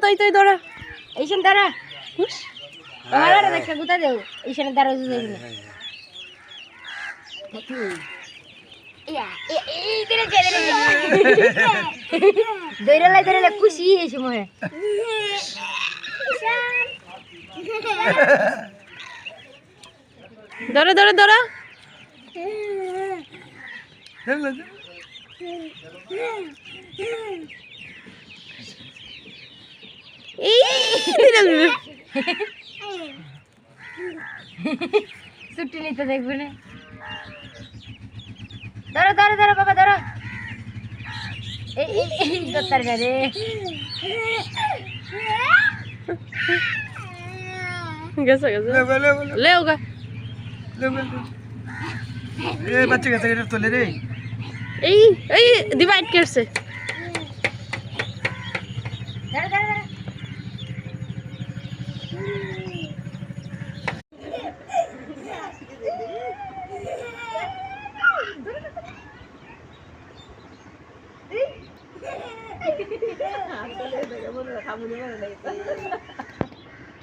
তুই তুই ধরা এইখান দাঁড়া আমার দেখা গুতা দেও এইখানে দাঁড়া যাই না দৈরালে খুশি এই সময় ধরো ধরো ধরো ছুটি নিতে দেখবে না ধরো ধরো ধরো বাবা ধরো এই দত্তার গাড়ি গেছে গেছে লেও গা এই বাচ্চা গেছে এটা তোলে রে এই এই ডিভাইড করছে ধরো ধরো ধরো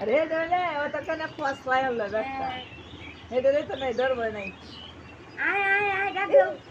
अरे डोले वो तो कने फर्स्ट लाइन लगा था हे डोले तो नहीं डर बने आय आय आय गागो